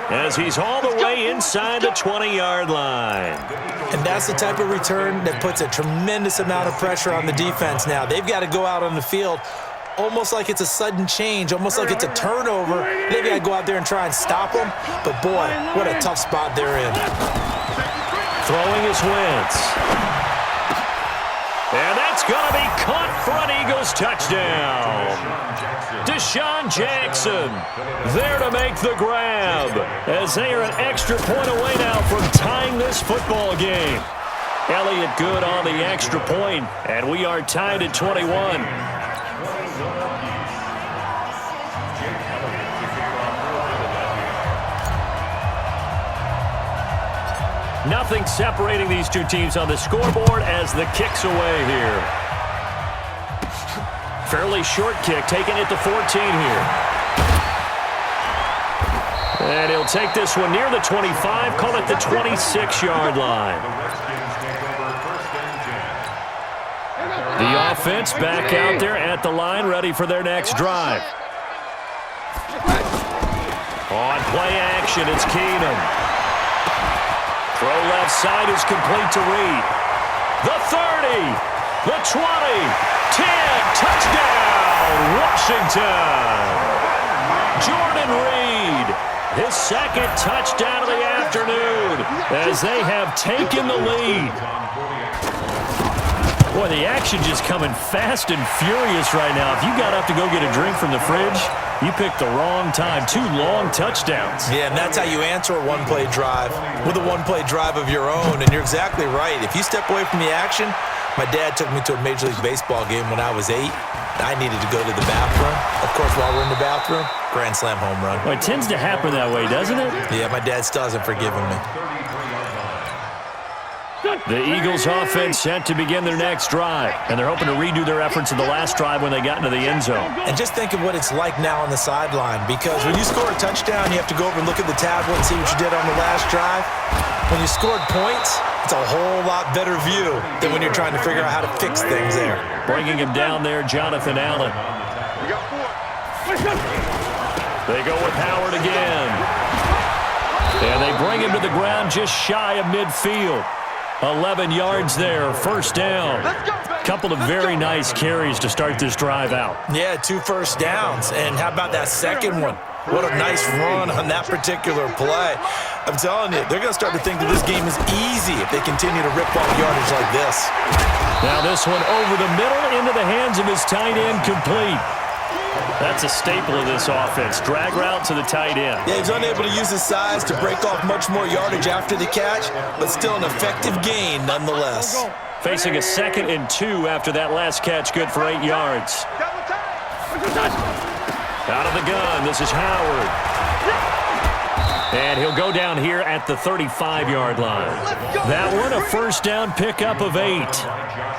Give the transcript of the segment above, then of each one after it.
as he's all the way inside the 20-yard line. And that's the type of return that puts a tremendous amount of pressure on the defense now. They've got to go out on the field almost like it's a sudden change, almost like it's a turnover. They've got to go out there and try and stop them. But, boy, what a tough spot they're in. Throwing is Wentz. And that's going to be caught for an Eagles touchdown. Deshaun Jackson there to make the grab as they are an extra point away now from tying this football game. Elliott good on the extra point, and we are tied at 21. Nothing separating these two teams on the scoreboard as the kick's away here. Fairly short kick, taking it to 14 here. And he'll take this one near the 25, call it the 26-yard line. The offense back out there at the line, ready for their next drive. On play action, it's Keenum. Throw left side is complete to Reed. The 30, the 20, 10, touchdown, Washington. Jordan Reed, his second touchdown of the afternoon as they have taken the lead. Boy, the action just coming fast and furious right now. If you got up to go get a drink from the fridge, you picked the wrong time. 2 long touchdowns. Yeah, and that's how you answer a one-play drive with a one-play drive of your own. And you're exactly right. If you step away from the action, my dad took me to a Major League Baseball game when I was 8. I needed to go to the bathroom. Of course, while we're in the bathroom, grand slam home run. Well, it tends to happen that way, doesn't it? Yeah, my dad still hasn't forgiven me. The Eagles offense set to begin their next drive, and they're hoping to redo their efforts in the last drive when they got into the end zone. And just think of what it's like now on the sideline, because when you score a touchdown, you have to go over and look at the tablet and see what you did on the last drive. When you scored points, it's a whole lot better view than when you're trying to figure out how to fix things there. Bringing him down there, Jonathan Allen. They go with Howard again. And they bring him to the ground just shy of midfield. 11 yards there, first down. Couple of very nice carries to start this drive out. Yeah, 2 first downs. And how about that second one? What a nice run on that particular play. I'm telling you, they're going to start to think that this game is easy if they continue to rip off yardage like this. Now this one over the middle into the hands of his tight end, complete. That's a staple of this offense. Drag route to the tight end. Yeah, he's unable to use his size to break off much more yardage after the catch, but still an effective gain nonetheless. Facing a 2nd and 2 after that last catch, good for 8 yards. Out of the gun, this is Howard. And he'll go down here at the 35-yard line. That one, a first down pickup of 8.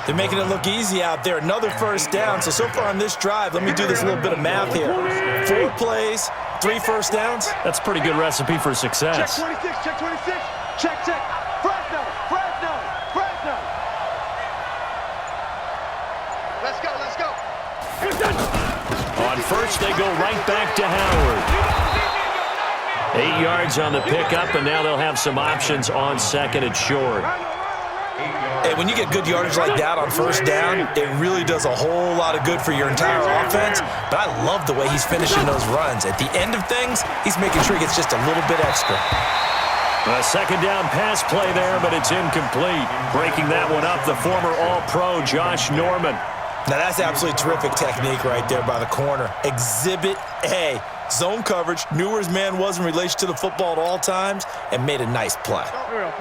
They're making it look easy out there. Another first down. So far on this drive, let me do this little bit of math here. 4 plays, 3 first downs. That's a pretty good recipe for success. Check 26, check 26. Check. Fresno. Let's go. On first, they go right back to Howard. 8 yards on the pickup, and now they'll have some options on 2nd and short. Hey, when you get good yardage like that on first down, it really does a whole lot of good for your entire offense. But I love the way he's finishing those runs. At the end of things, he's making sure he gets just a little bit extra. A 2nd down pass play there, but it's incomplete. Breaking that one up, the former All-Pro Josh Norman. Now that's absolutely terrific technique right there by the corner. Exhibit A. Zone coverage, knew where his man was in relation to the football at all times, and made a nice play.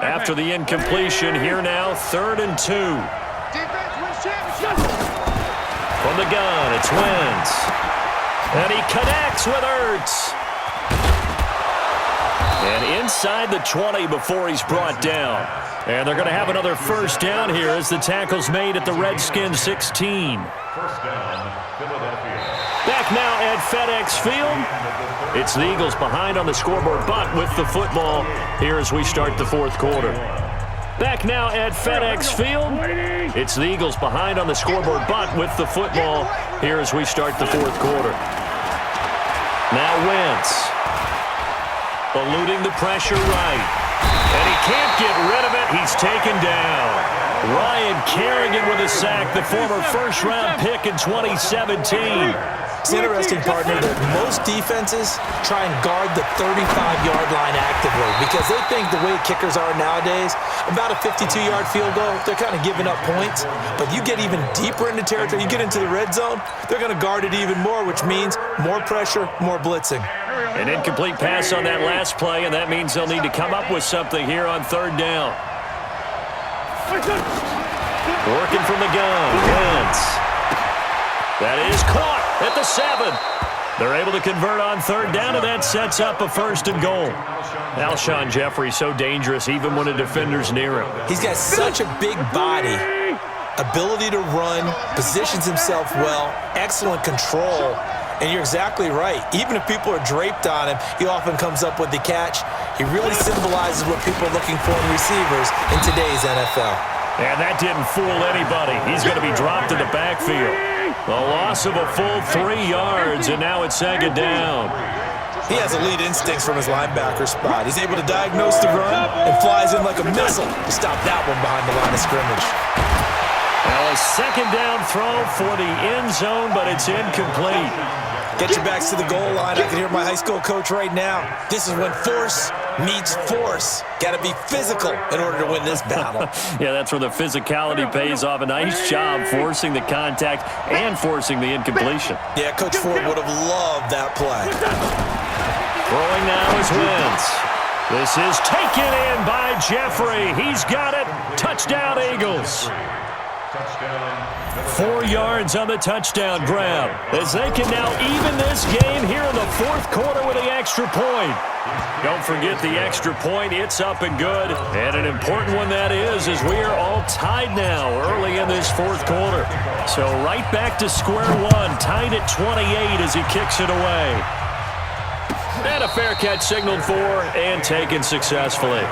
After the incompletion, here now, 3rd and 2. From the gun, it's Wentz. And he connects with Ertz. And inside the 20 before he's brought down. And they're going to have another first down here as the tackle's made at the Redskins 16. Back now at FedEx Field. It's the Eagles behind on the scoreboard, but with the football here as we start the 4th quarter. Back now at FedEx Field. It's the Eagles behind on the scoreboard, but with the football here as we start the 4th quarter. Now Wentz. eluding the pressure right. And he can't get rid of it. He's taken down. Ryan Kerrigan with a sack, the former first-round pick in 2017. It's interesting, partner, that most defenses try and guard the 35-yard line actively because they think the way kickers are nowadays, about a 52-yard field goal, they're kind of giving up points. But you get even deeper into territory, you get into the red zone, they're going to guard it even more, which means more pressure, more blitzing. An incomplete pass on that last play, and that means they'll need to come up with something here on third down. Working from the gun, Wentz. That is caught at the 7. They're able to convert on third down, and that sets up a 1st and goal. Alshon Jeffrey so dangerous even when a defender's near him. He's got such a big body, ability to run, positions himself well, excellent control. And you're exactly right. Even if people are draped on him, he often comes up with the catch. He really symbolizes what people are looking for in receivers in today's NFL. And that didn't fool anybody. He's going to be dropped in the backfield. A loss of a full 3 yards, and now it's 2nd down. He has elite instincts from his linebacker spot. He's able to diagnose the run and flies in like a missile to stop that one behind the line of scrimmage. Well, a 2nd down throw for the end zone, but it's incomplete. Get your backs to the goal line. I can hear my high school coach right now. This is when force meets force. Got to be physical in order to win this battle. Yeah, that's where the physicality pays off. A nice job forcing the contact and forcing the incompletion. Yeah, Coach Ford would have loved that play. Throwing now is Wentz. This is taken in by Jeffrey. He's got it. Touchdown, Eagles. 4 yards on the touchdown grab as they can now even this game here in the 4th quarter with the extra point. Don't forget the extra point. It's up and good. And an important one that is, as we are all tied now early in this 4th quarter. So right back to square one, tied at 28 as he kicks it away. And a fair catch signaled for and taken successfully.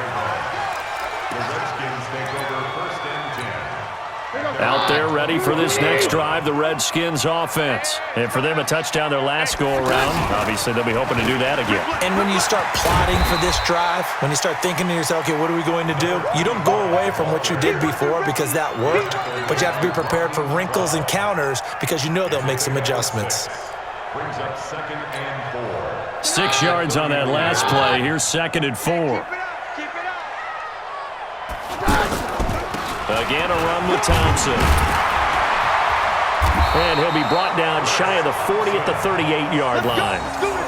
Out there ready for this next drive, the Redskins offense. And for them, a touchdown their last go-around. Obviously, they'll be hoping to do that again. And when you start plotting for this drive, when you start thinking to yourself, okay, what are we going to do? You don't go away from what you did before because that worked, but you have to be prepared for wrinkles and counters because you know they'll make some adjustments. Brings up 2nd and 4. 6 yards on that last play. Here's 2nd and 4. Again, a run with Thompson. And he'll be brought down shy of the 40 at the 38-yard line.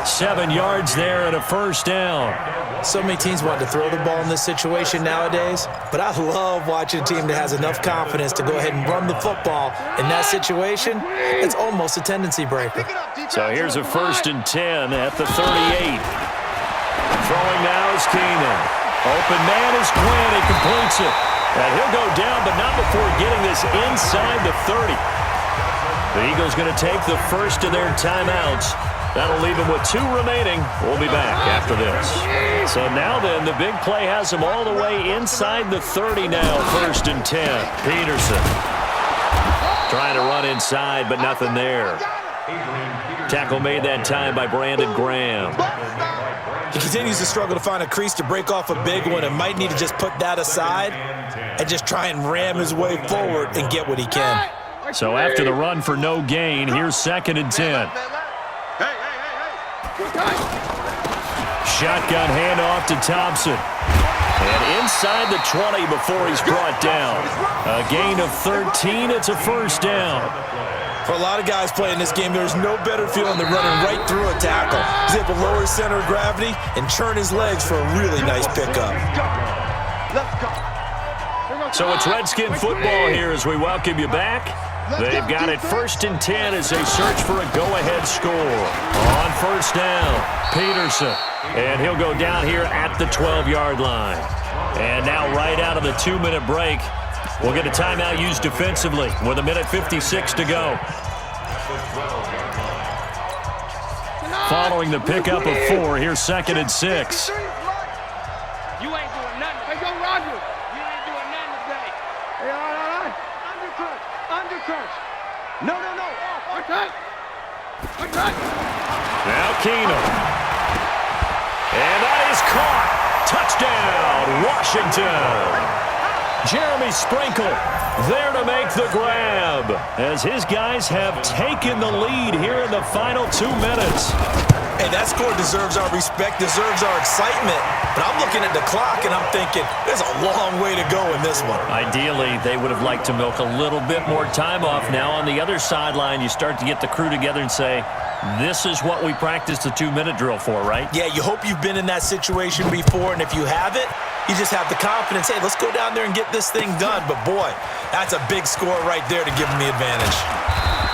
7 yards there and a 1st down. So many teams want to throw the ball in this situation nowadays, but I love watching a team that has enough confidence to go ahead and run the football in that situation. It's almost a tendency breaker. So here's a 1st and 10 at the 38. Throwing now is Keenan. Open man is Quinn. He completes it. And he'll go down, but not before getting this inside the 30. The Eagles going to take the first of their timeouts. That'll leave them with 2 remaining. We'll be back after this. So now then, the big play has them all the way inside the 30 now. 1st and 10. Peterson trying to run inside, but nothing there. Tackle made that time by Brandon Graham. He continues to struggle to find a crease to break off a big one and might need to just put that aside and just try and ram his way forward and get what he can. So after the run for no gain, here's 2nd and 10. Shotgun handoff to Thompson. And inside the 20 before he's brought down. A gain of 13, it's a 1st down. For a lot of guys playing this game, there's no better feeling than running right through a tackle. He's able to lower his center of gravity and churn his legs for a really nice pickup. So it's Redskin football here as we welcome you back. They've got it 1st and 10 as they search for a go-ahead score. On 1st down, Peterson. And he'll go down here at the 12-yard line. And now right out of the 2-minute break, we'll get a timeout used defensively with 1:56 to go. Following the pickup of 4, here's 2nd and 6. You ain't doing nothing. Hey, go Roger. You ain't doing nothing today. Hey, all right. Undercut. Undercut. No. Okay. Now Keenum. And that is caught. Touchdown, Washington. Jeremy Sprinkle there to make the grab as his guys have taken the lead here in the final 2 minutes. Hey, that score deserves our respect, deserves our excitement. But I'm looking at the clock and I'm thinking there's a long way to go in this one. Ideally, they would have liked to milk a little bit more time off. Now on the other sideline, you start to get the crew together and say, this is what we practiced the 2-minute drill for, right? Yeah, you hope you've been in that situation before, and if you haven't, you just have the confidence, hey, let's go down there and get this thing done. But, boy, that's a big score right there to give him the advantage.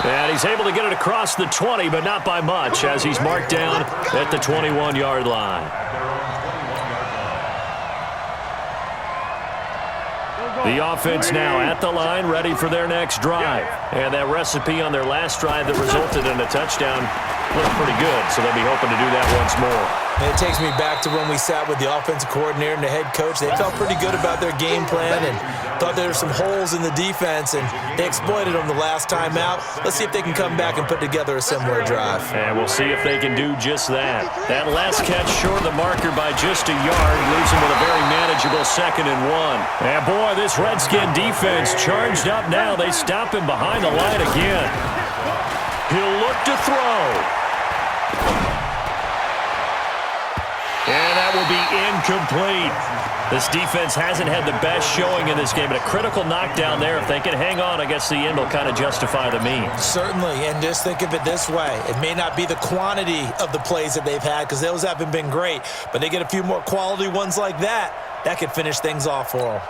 And he's able to get it across the 20, but not by much, as he's marked down at the 21-yard line. The offense now at the line, ready for their next drive. And that recipe on their last drive that resulted in a touchdown looked pretty good, so they'll be hoping to do that once more. And it takes me back to when we sat with the offensive coordinator and the head coach. They felt pretty good about their game plan and thought there were some holes in the defense, and they exploited them the last time out. Let's see if they can come back and put together a similar drive. And we'll see if they can do just that. That last catch short of the marker by just a yard, leaves them with a very manageable 2nd and 1. And boy, this Redskin defense charged up now. They stop him behind the line again. He'll look to throw. And that will be incomplete. This defense hasn't had the best showing in this game, but a critical knockdown there. If they can hang on, I guess the end will kind of justify the means. Certainly, and just think of it this way. It may not be the quantity of the plays that they've had, because those haven't been great, but they get a few more quality ones like that. That could finish things off for them.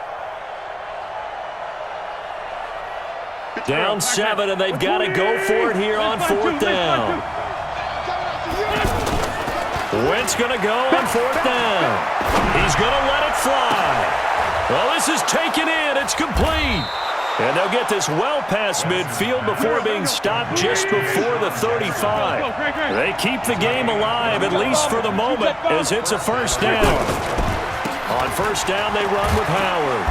Down 7, and they've got to go for it here on 4th down. Wentz going to go on 4th down. He's going to let it fly. Well, this is taken in. It's complete. And they'll get this well past midfield before being stopped just before the 35. They keep the game alive, at least for the moment, as it's a 1st down. On 1st down, they run with Howard.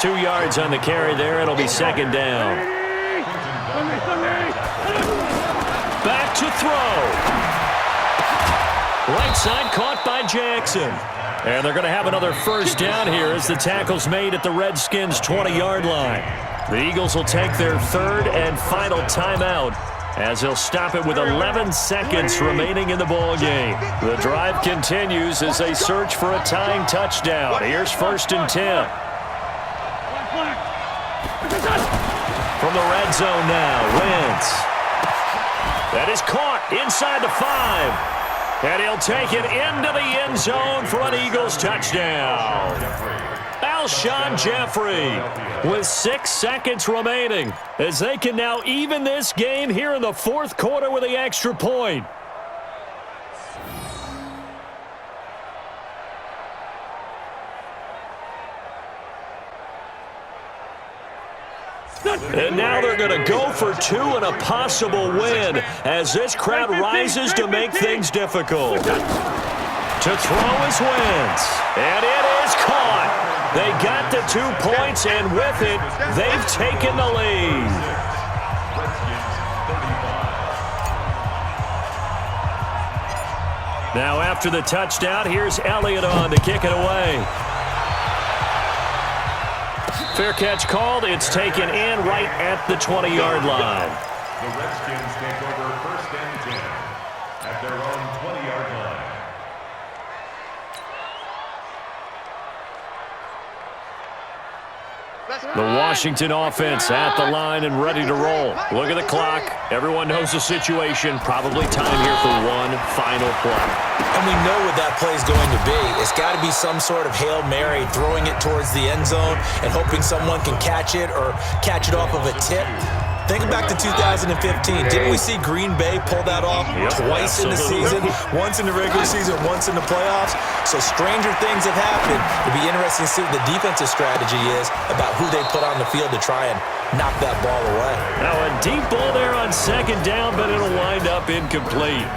2 yards on the carry there. It'll be 2nd down. Back to throw. Right side caught by Jackson. And they're going to have another 1st down here as the tackle's made at the Redskins' 20-yard line. The Eagles will take their 3rd and final timeout as they'll stop it with 11 seconds remaining in the ballgame. The drive continues as they search for a tying touchdown. Here's 1st and 10. From the red zone now, Wentz. That is caught inside the 5. And he'll take it into the end zone for an Eagles touchdown. Alshon Jeffrey with 6 seconds remaining as they can now even this game here in the 4th quarter with the extra point. And now they're going to go for 2 and a possible win as this crowd rises to make things difficult. To throw is Wentz. And it is caught. They got the 2 points, and with it, they've taken the lead. Now after the touchdown, here's Elliott on to kick it away. Fair catch called. It's taken in right at the 20-yard line. The Redskins take over 1st and 10 at their own 20-yard line. The Washington offense at the line and ready to roll. Look at the clock. Everyone knows the situation. Probably time here for one final play. And we know what that play is going to be. It's got to be some sort of Hail Mary, throwing it towards the end zone and hoping someone can catch it or catch it off of a tip. Think back to 2015. Didn't we see Green Bay pull that off twice in the season? Once in the regular season, once in the playoffs. So stranger things have happened. It'll be interesting to see what the defensive strategy is about who they put on the field to try and knock that ball away. Now a deep ball there on 2nd down, but it'll wind up incomplete.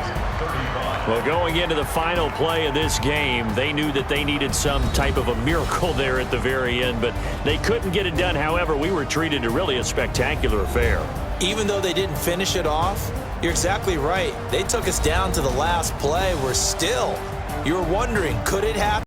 Well, going into the final play of this game, they knew that they needed some type of a miracle there at the very end, but they couldn't get it done. However, we were treated to really a spectacular affair. Even though they didn't finish it off, you're exactly right. They took us down to the last play. We're still You were wondering, could it happen?